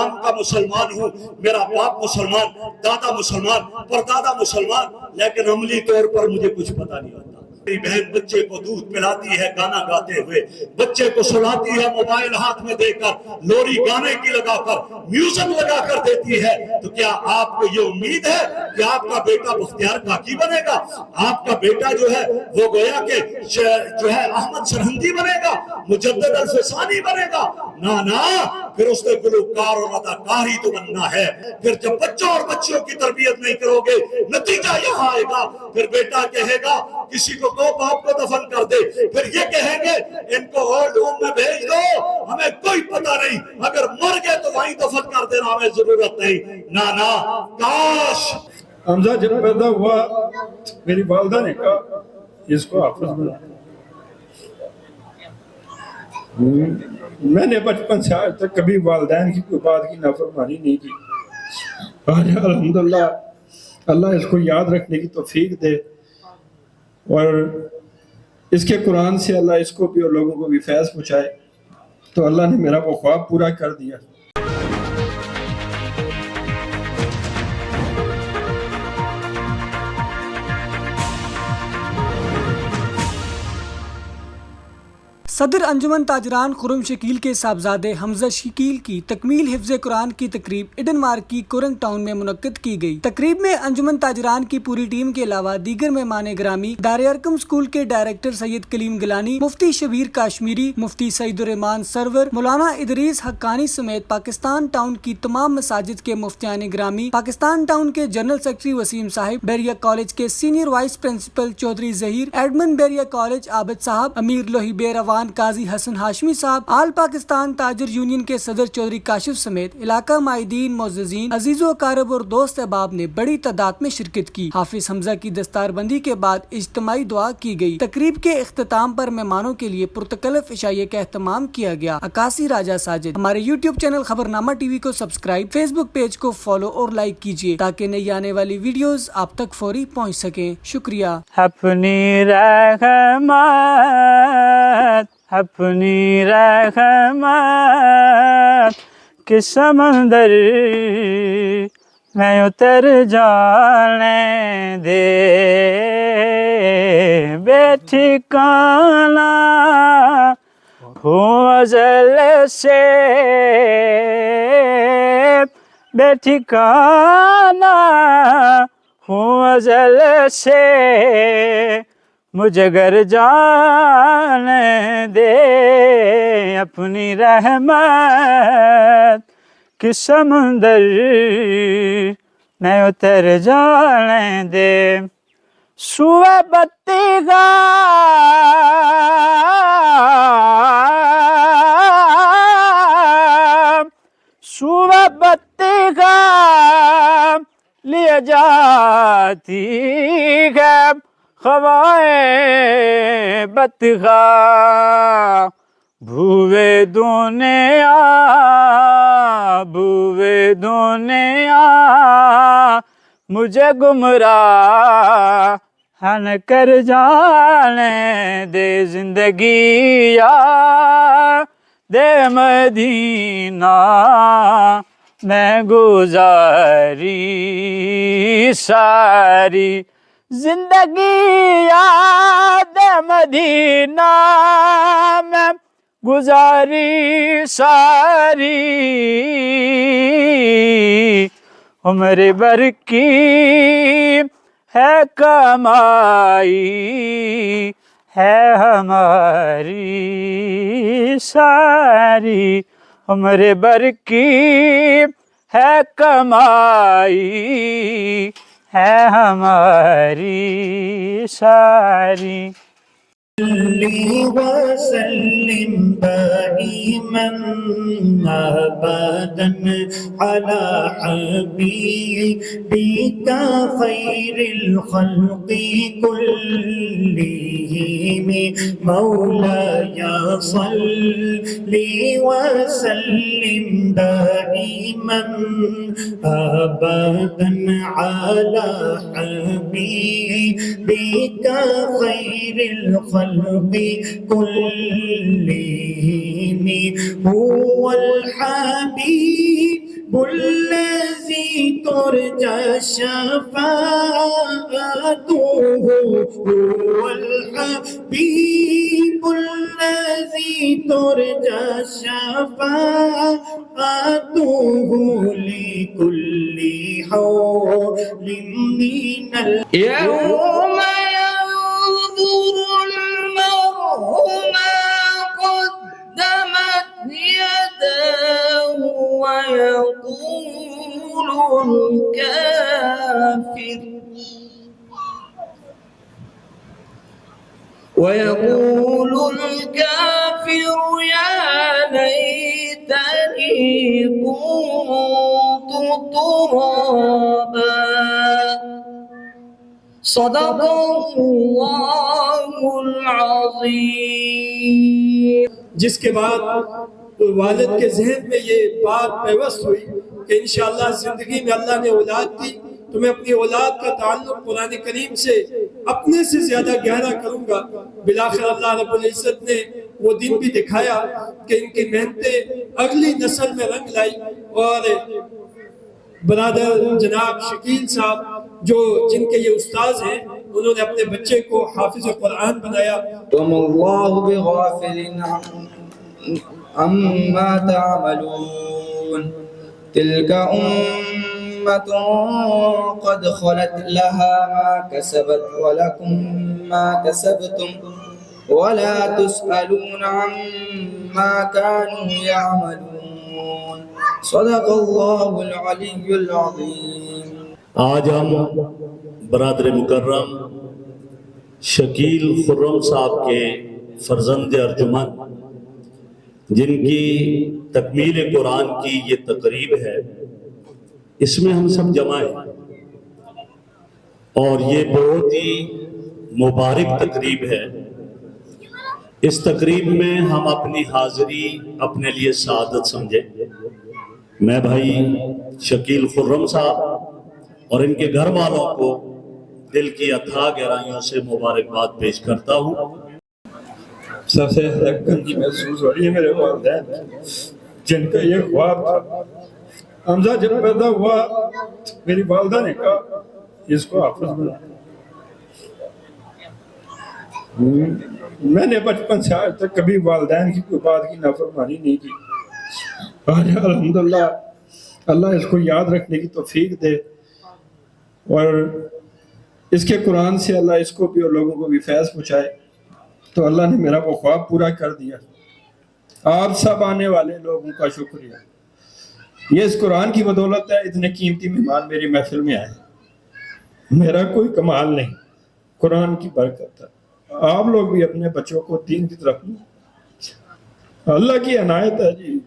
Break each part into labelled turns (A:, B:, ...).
A: نام کا مسلمان ہوں، میرا باپ مسلمان، دادا مسلمان، پردادا مسلمان، لیکن عملی طور پر مجھے کچھ پتہ نہیں ہوتا۔ میری بہن بچے کو دودھ پلاتی ہے گانا گاتے ہوئے، بچے کو سلاتی ہے موبائل ہاتھ میں دے کر، لوری گانے کی لگا کر، میوزک لگا کر دیتی ہے، تو کیا آپ کو یہ امید ہے کہ آپ کا بیٹا بختیار کاکی بنے گا؟ آپ کا بیٹا جو ہے وہ گویا کہ جو ہے احمد سرہندی بنے گا، مجدد الفسانی بنے گا؟ نا، پھر اس نے گلوکار اور اداکار ہی تو بننا ہے۔ پھر جب بچوں اور بچیوں کی تربیت نہیں کرو گے، نتیجہ یہاں آئے گا، پھر بیٹا کہے گا کسی کو دو باپ کو دفن کر دے، پھر یہ کہیں گے ان کو اولڈ ہوم میں بھیج دو، ہمیں کوئی پتہ نہیں، اگر مر گئے تو وہیں دفن کر دینا، ہمیں ضرورت نہیں۔ نا، کاش۔
B: حمزہ جب پیدا ہوا میری والدہ نے کہا اس کو حافظ بنا۔ میں نے بچپن سے آج تک کبھی والدین کی کوئی بات کی نافرمانی نہیں کی۔ آج الحمدللہ اللہ اس کو یاد رکھنے کی توفیق دے، اور اس کے قرآن سے اللہ اس کو بھی اور لوگوں کو بھی فیض پہنچائے۔ تو اللہ نے میرا وہ خواب پورا کر دیا۔
C: صدر انجمن تاجران خرم شکیل کے صاحبزادے حمزہ شکیل کی تکمیل حفظ قرآن کی تقریب ایڈن مارک کی کورنگ ٹاؤن میں منعقد کی گئی۔ تقریب میں انجمن تاجران کی پوری ٹیم کے علاوہ دیگر مہمان گرامی، دار ارقم اسکول کے ڈائریکٹر سید کلیم گیلانی، مفتی شبیر کاشمیری، مفتی سعید الرحمان سرور، مولانا ادریس حقانی سمیت پاکستان ٹاؤن کی تمام مساجد کے مفتیان گرامی، پاکستان ٹاؤن کے جنرل سیکرٹری وسیم صاحب، بیریا کالج کے senior vice principal Chaudhry Zaheer, admin Beria college Abid صاحب، امیر لوہی بیروان قاضی حسن ہاشمی صاحب، آل پاکستان تاجر یونین کے صدر چودھری کاشف سمیت علاقہ مائدین، معززین، عزیز و اقارب اور دوست احباب نے بڑی تعداد میں شرکت کی۔ حافظ حمزہ کی دستار بندی کے بعد اجتماعی دعا کی گئی۔ تقریب کے اختتام پر مہمانوں کے لیے پرتکلف عشائیے کا اہتمام کیا گیا۔ عکاسی راجہ ساجد۔ ہمارے یوٹیوب چینل خبرنامہ ٹی وی کو سبسکرائب، فیس بک پیج کو فالو اور لائک کیجیے تاکہ نئی آنے والی ویڈیوز آپ تک فوری پہنچ سکیں۔ شکریہ۔
D: اپنی رحمت اپنی رحمت کے سمندر میں اتر جانے دے، بے ٹھکانہ ہوں ازل سے، بے ٹھکانہ ہوں ازل سے، مجھے گر جانے دے، اپنی رحمت کے سمندر میں اتر جانے دے۔ سوئے بتی کا سوئے بتی کا لے جاتی ہے خوائے بدخواہ، بھوئے دنیا بھوئے دنیا مجھے گمراہ نہ کر جانے دے، زندگی یاد مدینہ میں گزاری ساری، زندگی یاد مدینہ میں گزاری ساری، عمر بھر کی ہے کمائی ہے ہماری ساری، عمر بھر کی ہے کمائی ہے ہماری ساری۔
E: صلی وسلم دائما ابدا على حبيبك خير الخلق كلهم، مولاي صل وسلم دائما ابدا على حبيبك خير الخلق كلهم، هو الحبيب الذي ترجى شفاعته هو الحبيب الذي ترجى شفاعته لكل حول من
F: يوم ينظر المرء ما قدمت يداه ويقول الكافر يا ليتني كنت ترابا صدق الله العظيم.
B: جس کے بعد والد کے ذہن میں یہ بات پیوست ہوئی کہ انشاءاللہ زندگی میں اللہ نے اولاد دی تو میں اپنی اولاد کا تعلق قرآن کریم سے اپنے سے زیادہ گہرا کروں گا. بالآخر اللہ رب العزت نے وہ دن بھی دکھایا کہ ان کی محنتیں اگلی نسل میں رنگ لائی اور برادر جناب شکیل صاحب جو جن کے یہ استاذ ہیں انہوں نے اپنے بچے کو حافظ قرآن بنایا.
F: وما الله بغافل عما تعملون تلك أمة قد خلت لها ما كسبت ولكم ما كسبتم ولا تسألون عما كانوا يعملون صدق الله العلي العظيم.
A: آج ہم برادر مکرم شکیل خرم صاحب کے فرزند ارجمن جن کی تکمیل قرآن کی یہ تقریب ہے اس میں ہم سب جمع ہیں اور یہ بہت ہی مبارک تقریب ہے. اس تقریب میں ہم اپنی حاضری اپنے لیے سعادت سمجھیں. میں بھائی شکیل خرم صاحب اور ان کے گھر والوں کو دل کی اتھاہ گہرائیوں سے مبارکباد پیش کرتا ہوں.
B: سب سے تنگی محسوس ہو رہی ہے میرے والدین جن کا یہ خواب تھا. حمزہ جب پیدا ہوا میری والدہ نے کہا اس کو حافظ بنا. میں نے بچپن سے آج تک کبھی والدین کی کوئی بات کی نافرمانی نہیں کی. آج الحمدللہ اللہ اس کو یاد رکھنے کی توفیق دے اور اس کے قرآن سے اللہ اس کو بھی اور لوگوں کو بھی فیض پہنچائے. تو اللہ نے میرا وہ خواب پورا کر دیا. آپ سب آنے والے لوگوں کا شکریہ. یہ اس قرآن کی بدولت ہے اتنے قیمتی مہمان میری محفل میں آئے. میرا کوئی کمال نہیں قرآن کی برکت ہے. آپ لوگ بھی اپنے بچوں کو دین کی طرف لیں. اللہ کی عنایت ہے جی.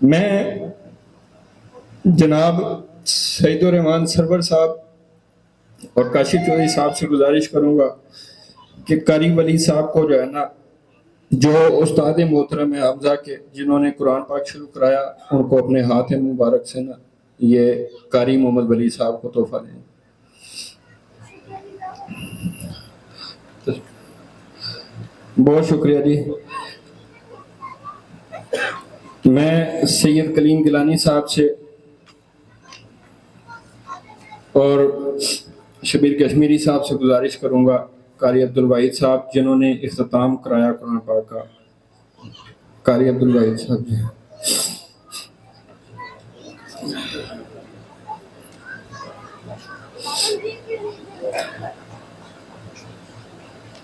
B: میں جناب سعید الرحمان سرور صاحب اور کاشف چودھری صاحب سے گزارش کروں گا کہ قاری ولی صاحب کو جو ہے نا جو استاد محترم ہے حمزہ کے جنہوں نے قرآن پاک شروع کرایا ان کو اپنے ہاتھ مبارک سے نا یہ قاری محمد ولی صاحب کو تحفہ دیں. بہت شکریہ جی. میں سید کلیم گیلانی صاحب سے اور شبیر کشمیری صاحب سے گزارش کروں گا قاری عبدالواحد صاحب جنہوں نے اختتام کرایا قرآن پاک کا. قاری عبدالواحد صاحب جی.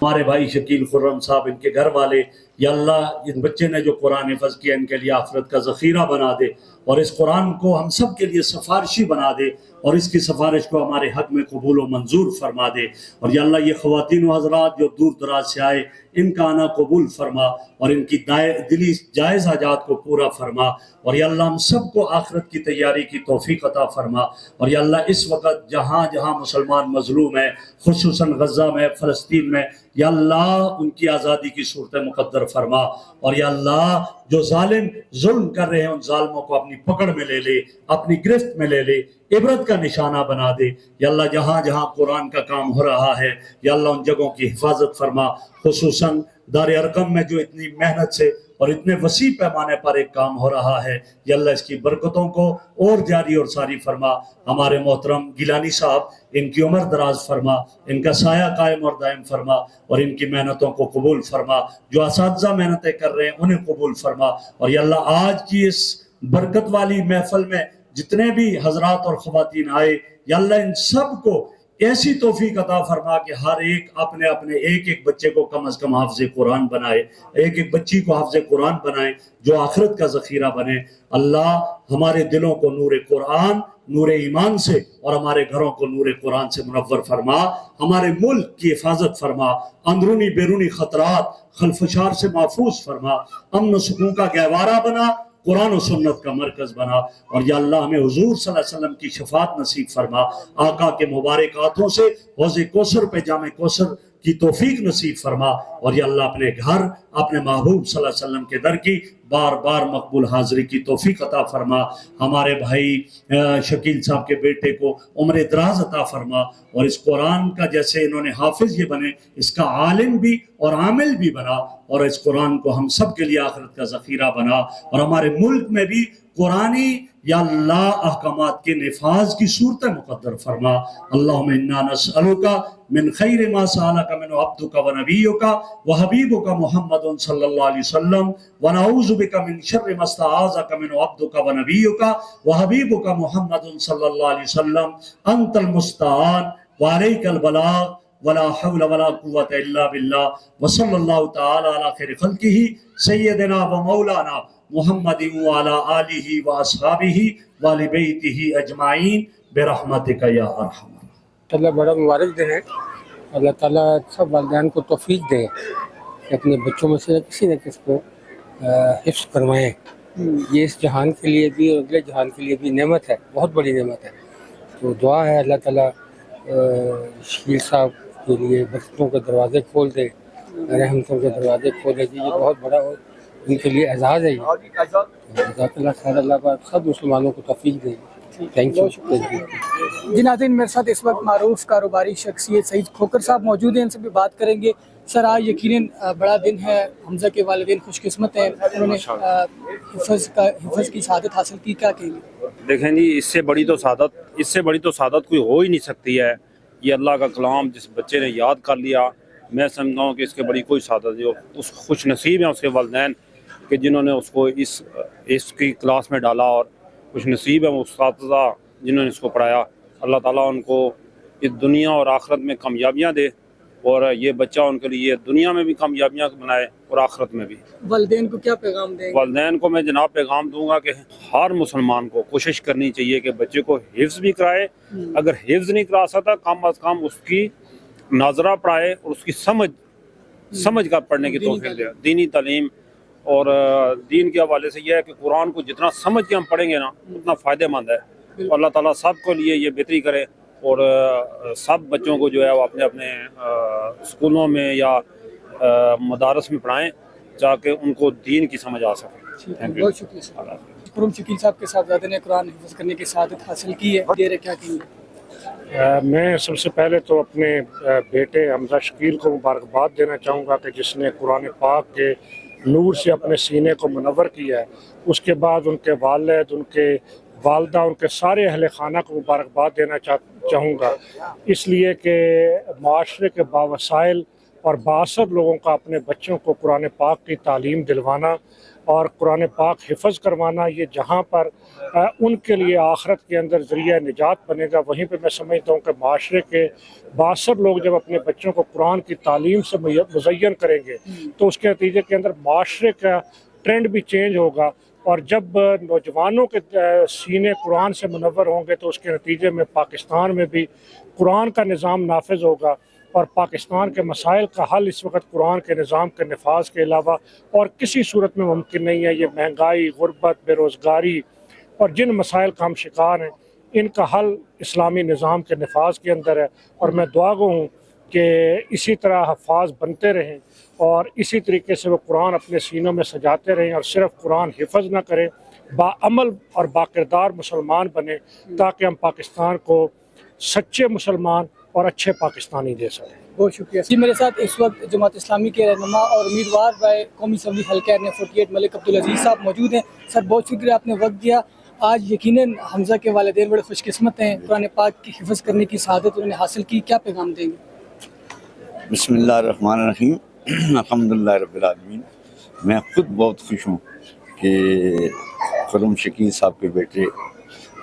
A: ہمارے بھائی شکیل خرم صاحب ان کے گھر والے یا اللہ ان بچے نے جو قرآن حفظ کیا ان کے لیے آخرت کا ذخیرہ بنا دے اور اس قرآن کو ہم سب کے لیے سفارشی بنا دے اور اس کی سفارش کو ہمارے حق میں قبول و منظور فرما دے. اور یا اللہ یہ خواتین و حضرات جو دور دراز سے آئے ان کا آنا قبول فرما اور ان کی دلی جائز حاجات کو پورا فرما. اور یا اللہ ہم سب کو آخرت کی تیاری کی توفیق عطا فرما. اور یا اللہ اس وقت جہاں جہاں مسلمان مظلوم ہیں خصوصاً غزہ میں فلسطین میں یا اللہ ان کی آزادی کی صورت مقدر فرما. اور یا اللہ جو ظالم ظلم کر رہے ہیں ان ظالموں کو اپنی پکڑ میں لے لے اپنی گرفت میں لے لے عبرت کا نشانہ بنا دے. یا اللہ جہاں جہاں قرآن کا کام ہو رہا ہے یا اللہ ان جگہوں کی حفاظت فرما. خصوصاً دار ارقم میں جو اتنی محنت سے اور اتنے وسیع پیمانے پر ایک کام ہو رہا ہے، یا اللہ اس کی برکتوں کو اور جاری اور ساری فرما۔ ہمارے محترم گیلانی صاحب، ان کی عمر دراز فرما، ان کا سایہ قائم اور دائم فرما، اور ان کی محنتوں کو قبول فرما۔ جو اساتذہ محنتیں کر رہے ہیں انہیں قبول فرما، اور یا اللہ آج کی اس برکت والی محفل میں جتنے بھی حضرات اور خواتین آئے، یا اللہ ان سب کو ایسی توفیق عطا فرما کہ ہر ایک اپنے اپنے ایک ایک بچے کو کم از کم حافظ قرآن بنائے، ایک ایک بچی کو حافظ قرآن بنائے جو آخرت کا ذخیرہ بنے۔ اللہ ہمارے دلوں کو نور قرآن، نور ایمان سے، اور ہمارے گھروں کو نور قرآن سے منور فرما۔ ہمارے ملک کی حفاظت فرما، اندرونی بیرونی خطرات خلفشار سے محفوظ فرما، امن و سکون کا گہوارہ بنا، قرآن و سنت کا مرکز بنا، اور یا اللہ ہمیں حضور صلی اللہ علیہ وسلم کی شفاعت نصیب فرما۔ آقا کے مبارک ہاتھوں سے حوض کوثر پہ جام کوثر کی توفیق نصیب فرما، اور یا اللہ اپنے گھر، اپنے محبوب صلی اللہ علیہ وسلم کے در کی بار بار مقبول حاضری کی توفیق عطا فرما۔ ہمارے بھائی شکیل صاحب کے بیٹے کو عمر دراز عطا فرما، اور اس قرآن کا جیسے انہوں نے حافظ یہ بنے، اس کا عالم بھی اور عامل بھی بنا، اور اس قرآن کو ہم سب کے لیے آخرت کا ذخیرہ بنا، اور ہمارے ملک میں بھی قرآنی یا اللہ احکامات کے نفاذ کی صورت مقدر فرما۔ اللہم انا نسألک من خیر ما سألک من عبدک و نبیک و حبیبک محمد صلی اللہ علیہ وسلم، ونعوذ بک من شر ما استعاذک من عبدک و نبیک و حبیبک محمد صلی اللہ علیہ وسلم، انت المستعان وعلیک البلاغ ولا حول ولا قوة الا باللہ، وصلی اللہ تعالی علی خیر خلقہ سیدنا و مولانا محمد وعلی آلہ واصحابہ وآل بیتہ اجمعین برحمتک یا ارحم۔
G: اللہ بڑا مبارک دن ہے۔ اللہ تعالیٰ سب والدین کو توفیق دے کہ اپنے بچوں میں سے کسی نہ کسی کو حفظ فرمائیں۔ یہ اس جہان کے لیے بھی اور اگلے جہان کے لیے بھی نعمت ہے، بہت بڑی نعمت ہے۔ تو دعا ہے اللہ تعالیٰ شکیل صاحب کے لیے برکتوں کے دروازے کھول دے، رحمتوں کے دروازے کھول دے۔ یہ بہت بڑا ان کے لیے اعزاز ہے۔ جزاک اللہ خیر، اللہ پاک سب مسلمانوں کو توفیق دے۔ Thank you.
C: جی ناظرین، میرے ساتھ اس وقت معروف کاروباری شخصیت سعید کھوکر صاحب موجود ہیں، ان سے بھی بات کریں گے۔ سر آج یقیناً بڑا دن ہے، حمزہ کے والدین خوش قسمت ہیں، انہوں نے حفظ کی سعادت حاصل کی، کیا کہیں گے؟
H: دیکھیں جی، اس سے بڑی تو سعادت کوئی ہو ہی نہیں سکتی ہے۔ یہ اللہ کا کلام جس بچے نے یاد کر لیا، میں سمجھتا ہوں کہ اس کے بڑی کوئی سعادت نہیں۔ اس خوش نصیب ہیں اس کے والدین کہ جنہوں نے اس کو اس کی کلاس میں ڈالا، اور خوش نصیب ہیں وہ اساتذہ جنہوں نے اس کو پڑھایا۔ اللہ تعالیٰ ان کو اس دنیا اور آخرت میں کامیابیاں دے، اور یہ بچہ ان کے لیے دنیا میں بھی کامیابیاں بنائے اور آخرت میں بھی۔
C: والدین کو کیا پیغام دیں گے؟
H: والدین کو میں جناب پیغام دوں گا کہ ہر مسلمان کو کوشش کرنی چاہیے کہ بچے کو حفظ بھی کرائے، اگر حفظ نہیں کرا سکتا کم از کم اس کی ناظرہ پڑھائے، اور اس کی سمجھ کا پڑھنے کی توفیق دے، دینی تعلیم۔ اور دین کے حوالے سے یہ ہے کہ قرآن کو جتنا سمجھ کے ہم پڑھیں گے نا اتنا فائدہ مند ہے۔ اللہ تعالیٰ سب کو لیے یہ بہتری کرے، اور سب بچوں کو جو ہے وہ اپنے اپنے اسکولوں میں یا مدارس میں پڑھائیں تاکہ ان کو دین کی سمجھ آ سکے۔
C: بہت شکریہ سر۔ خرم شکیل صاحب کے صاحبزادے نے قرآن حفظ کرنے کی سعادت حاصل کی ہے، دیر ہے، کیا کہیں گے؟
I: میں سب سے پہلے تو اپنے بیٹے حمزہ شکیل کو مبارکباد دینا چاہوں گا کہ جس نے قرآن پاک کے نور سے اپنے سینے کو منور کیا ہے۔ اس کے بعد ان کے والد، ان کے والدہ، ان کے سارے اہل خانہ کو مبارکباد دینا چاہوں گا، اس لیے کہ معاشرے کے باوسائل اور بااثر لوگوں کا اپنے بچوں کو قرآن پاک کی تعلیم دلوانا اور قرآن پاک حفظ کروانا، یہ جہاں پر ان کے لیے آخرت کے اندر ذریعہ نجات بنے گا، وہیں پہ میں سمجھتا ہوں کہ معاشرے کے بااثر لوگ جب اپنے بچوں کو قرآن کی تعلیم سے مزین کریں گے تو اس کے نتیجے کے اندر معاشرے کا ٹرینڈ بھی چینج ہوگا، اور جب نوجوانوں کے سینے قرآن سے منور ہوں گے تو اس کے نتیجے میں پاکستان میں بھی قرآن کا نظام نافذ ہوگا، اور پاکستان کے مسائل کا حل اس وقت قرآن کے نظام کے نفاذ کے علاوہ اور کسی صورت میں ممکن نہیں ہے۔ یہ مہنگائی، غربت، بے روزگاری اور جن مسائل کا ہم شکار ہیں، ان کا حل اسلامی نظام کے نفاذ کے اندر ہے، اور میں دعا گو ہوں کہ اسی طرح حفاظ بنتے رہیں اور اسی طریقے سے وہ قرآن اپنے سینوں میں سجاتے رہیں، اور صرف قرآن حفظ نہ کریں، باعمل اور باکردار مسلمان بنیں تاکہ ہم پاکستان کو سچے مسلمان اور اچھے پاکستانی دے سکیں۔
C: بہت شکریہ جی. میرے ساتھ اس وقت جماعت اسلامی کے رہنما اور امیدوار رائے قومی اسمبلی حلقہ ارنیہ 48 ملک عبدالعزیز صاحب موجود ہیں. سر بہت شکریہ آپ نے وقت دیا. آج یقیناً حمزہ کے والدین بڑے خوش قسمت ہیں, قرآن پاک کی حفظ کرنے کی سعادت انہوں نے حاصل کی. کیا پیغام دیں گے؟
J: بسم اللہ الرحمن الرحیم. الحمدللہ رب العالمین. میں خود بہت خوش ہوں کہ خرم شکیل صاحب کے بیٹے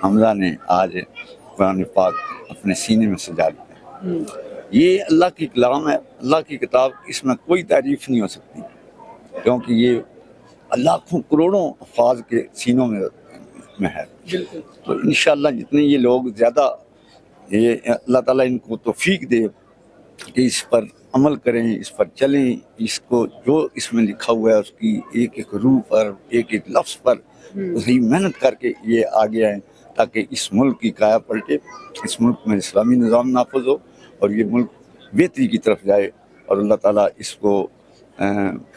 J: حمزہ نے آج قرآن پاک اپنے سینے میں سجا لیا. یہ اللہ کی کلام ہے, اللہ کی کتاب, اس میں کوئی تعریف نہیں ہو سکتی کیونکہ یہ لاکھوں کروڑوں الفاظ کے سینوں میں ہے. تو انشاءاللہ جتنے یہ لوگ زیادہ, یہ اللہ تعالیٰ ان کو توفیق دے کہ اس پر عمل کریں, اس پر چلیں, اس کو جو اس میں لکھا ہوا ہے اس کی ایک ایک روح پر, ایک ایک لفظ پر صحیح محنت کر کے یہ آگے آئیں تاکہ اس ملک کی کایا پلٹے, اس ملک میں اسلامی نظام نافذ ہو اور یہ ملک بہتری کی طرف جائے. اور اللہ تعالیٰ اس کو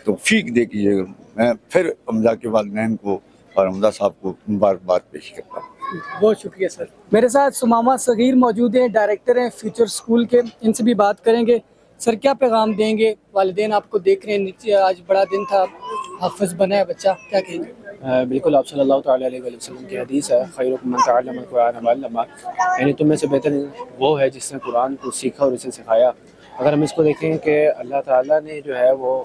J: توفیق دے کہ میں پھر حمزہ کے والدین کو اور حمزہ صاحب کو مبارکباد پیش کرتا ہوں.
C: بہت شکریہ سر. میرے ساتھ سمامہ صغیر موجود ہیں, ڈائریکٹر ہیں فیوچر اسکول کے. ان سے بھی بات کریں گے. سر کیا پیغام دیں گے؟ والدین آپ کو دیکھ رہے ہیں نیچے, آج بڑا دن تھا, حافظ بنا ہے بچہ, کیا کہیں گے؟
K: بالکل آپ صلی اللہ تعالیٰ علیہ وسلم کی حدیث ہے, خیرکم من تعلم القرآن وعلمہ, یعنی تم میں سے بہتر وہ ہے جس نے قرآن کو سیکھا اور اسے سکھایا. اگر ہم اس کو دیکھیں کہ اللہ تعالیٰ نے جو ہے وہ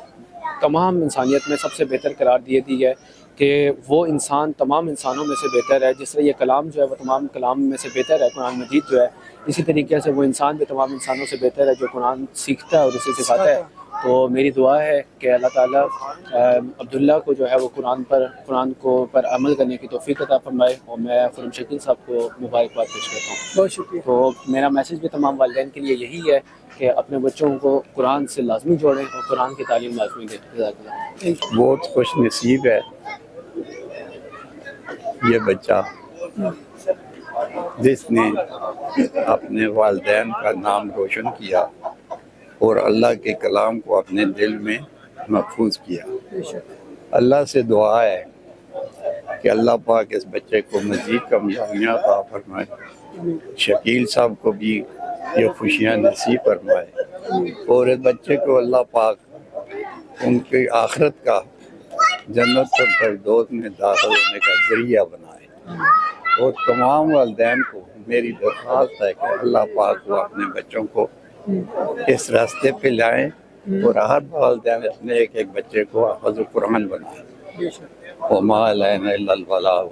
K: تمام انسانیت میں سب سے بہتر قرار دی ہے کہ وہ انسان تمام انسانوں میں سے بہتر ہے. جس طرح یہ کلام جو ہے وہ تمام کلام میں سے بہتر ہے, قرآن مجید جو ہے, اسی طریقے سے وہ انسان بھی تمام انسانوں سے بہتر ہے جو قرآن سیکھتا ہے اور اسے سکھاتا ہے. تو میری دعا ہے کہ اللہ تعالیٰ عبداللہ کو جو ہے وہ قرآن پر عمل کرنے کی توفیق عطا فرمائے. اور میں خرم شکیل صاحب کو مبارکباد پیش کرتا ہوں.
C: بہت شکریہ.
K: تو میرا میسیج بھی تمام والدین کے لیے یہی ہے کہ اپنے بچوں کو قرآن سے لازمی جوڑیں اور قرآن کی تعلیم لازمی دیں.
J: بہت خوش نصیب ہے یہ بچہ جس نے اپنے والدین کا نام روشن کیا اور اللہ کے کلام کو اپنے دل میں محفوظ کیا. اللہ سے دعا ہے کہ اللہ پاک اس بچے کو مزید کامیابیاں عطا فرمائے, شکیل صاحب کو بھی یہ خوشیاں نصیب فرمائے, اور اس بچے کو اللہ پاک ان کی آخرت کا جنت الفردوس میں داخل ہونے کا ذریعہ بنائے. اور تمام والدین کو میری درخواست ہے کہ اللہ پاک کو اپنے بچوں کو اس راستے پہ لائیں اور ہر والدین اپنے ایک ایک بچے کو حافظ قرآن بنائیں. وما علینا الا البلاغ.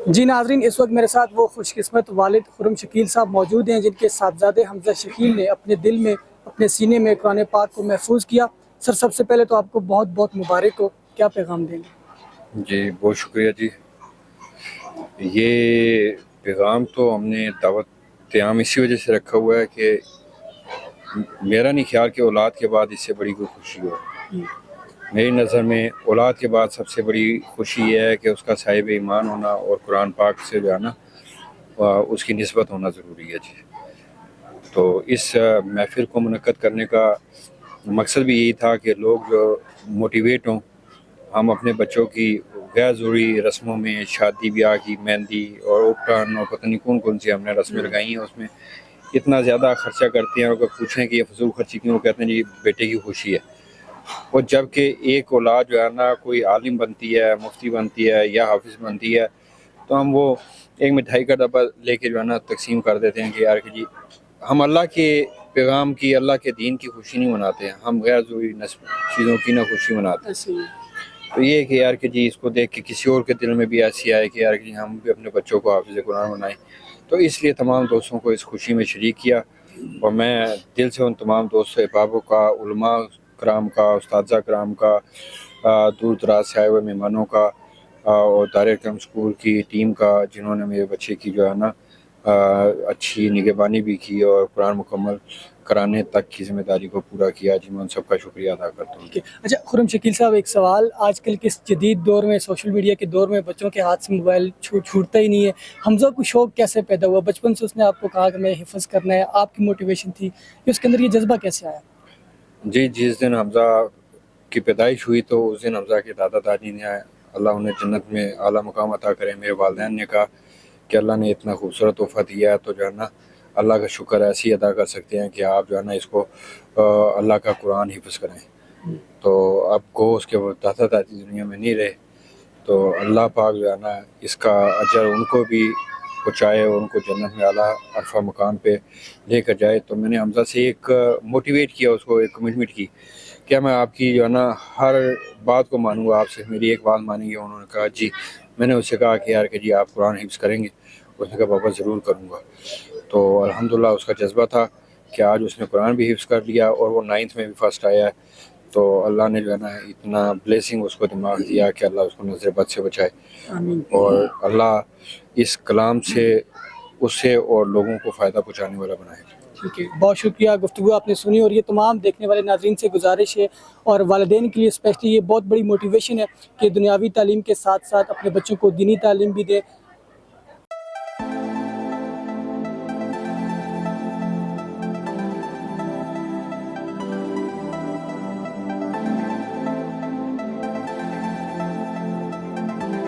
C: جی ناظرین, اس وقت میرے ساتھ وہ خوش قسمت والد خرم شکیل صاحب موجود ہیں جن کے صاحبزادے حمزہ شکیل نے اپنے دل میں, اپنے سینے میں قرآن پاک کو محفوظ کیا. سر سب سے پہلے تو آپ کو بہت بہت مبارک ہو, کیا پیغام دیں گے؟
L: جی بہت شکریہ جی. یہ پیغام تو ہم نے دعوت عام اسی وجہ سے رکھا ہوا ہے کہ میرا نہیں خیال کہ اولاد کے بعد اس سے بڑی کوئی خوشی ہو. میری نظر میں اولاد کے بعد سب سے بڑی خوشی یہ ہے کہ اس کا صاحب ایمان ہونا اور قرآن پاک سے جو ہے نا اس کی نسبت ہونا ضروری ہے جی. تو اس محفل کو منعقد کرنے کا مقصد بھی یہی تھا کہ لوگ جو موٹیویٹ ہوں. ہم اپنے بچوں کی غیر ضروری رسموں میں, شادی بیاہ کی مہندی اور اپٹن اور پتہ نہیں کون سی ہم نے رسمیں لگائی ہیں, اس میں اتنا زیادہ خرچہ کرتے ہیں. اور اگر پوچھیں کہ یہ فضول خرچی کیوں, کہتے ہیں جی بیٹے کی خوشی ہے. اور جب کہ ایک اولاد جو ہے نا کوئی عالم بنتی ہے, مفتی بنتی ہے یا حافظ بنتی ہے, تو ہم وہ ایک مٹھائی کا ڈبہ لے کے جو ہے نا تقسیم کر دیتے ہیں کہ یار کہ جی ہم اللہ کے پیغام کی, اللہ کے دین کی خوشی نہیں مناتے ہیں, ہم غیر ضروری چیزوں کی نہ خوشی مناتے ہیں. تو یہ کہ یار کہ جی اس کو دیکھ کے کسی اور کے دل میں بھی ایسی آئے کہ یار کہ جی ہم بھی اپنے بچوں کو حافظ قرآن بنائیں. تو اس لیے تمام دوستوں کو اس خوشی میں شریک کیا. اور میں دل سے ان تمام دوستوں, احبابوں کا, علماء کرام کا, اساتذہ کرام کا, دور دراز سے آئے ہوئے مہمانوں کا اور دارالکرم اسکول کی ٹیم کا جنہوں نے میرے بچے کی جو ہے نا اچھی نگہبانی بھی کی اور قرآن مکمل کرانے تک کی ذمہ داری کو پورا کیا. جی میں ان سب کا شکریہ ادا کرتا ہوں.
C: اچھا خرم شکیل صاحب, ایک سوال, آج کل کے جدید دور میں, سوشل میڈیا کے دور میں بچوں کے ہاتھ سے موبائل چھوٹتا ہی نہیں ہے. حمزہ کو شوق کیسے پیدا ہوا؟ بچپن سے اس نے آپ کو کہا کہ میں حفظ کرنا ہے, آپ کی موٹیویشن تھی کہ اس کے اندر یہ جذبہ کیسے آیا؟
L: جی جس دن حمزہ کی پیدائش ہوئی تو اس دن حمزہ کے دادا دادی نے, اللہ انہیں جنت میں اعلیٰ مقام عطا کرے, میرے والدین نے کہا کہ اللہ نے اتنا خوبصورت تحفہ دیا ہے تو جو ہے نا اللہ کا شکر ایسے ہی ادا کر سکتے ہیں کہ آپ جو ہے نا اس کو اللہ کا قرآن حفظ کریں. تو اب گو اس کے وہ داتا دادی دنیا میں نہیں رہے، تو اللہ پاک جو ہے نا اس کا اجر ان کو بھی پہنچائے اور ان کو جنت میں اعلیٰ عرفہ مقام پہ لے کر جائے. تو میں نے حمزہ سے ایک موٹیویٹ کیا، اس کو ایک کمٹمنٹ کی کہ میں آپ کی جو ہے نا ہر بات کو مانوں گا، آپ سے میری ایک بات مانیں گے. انہوں نے کہا جی. میں نے اس سے کہا کہ یار کہ جی آپ قرآن حفظ کریں گے؟ اس نے کہا بابا ضرور کروں گا. تو الحمدللہ اس کا جذبہ تھا کہ آج اس نے قرآن بھی حفظ کر لیا اور وہ 9th میں بھی فرسٹ آیا ہے. تو اللہ نے جو ہے نا اتنا بلیسنگ اس کو دماغ دیا کہ اللہ اس کو نظر بد سے بچائے، اور اللہ اس کلام سے اس سے اور لوگوں کو فائدہ پہنچانے والا بنائے.
C: ٹھیک ہے، بہت شکریہ. گفتگو آپ نے سنی، اور یہ تمام دیکھنے والے ناظرین سے گزارش ہے اور والدین کے لیے اسپیشلی یہ بہت بڑی موٹیویشن ہے کہ دنیاوی تعلیم کے ساتھ ساتھ اپنے بچوں کو دینی تعلیم بھی دیں.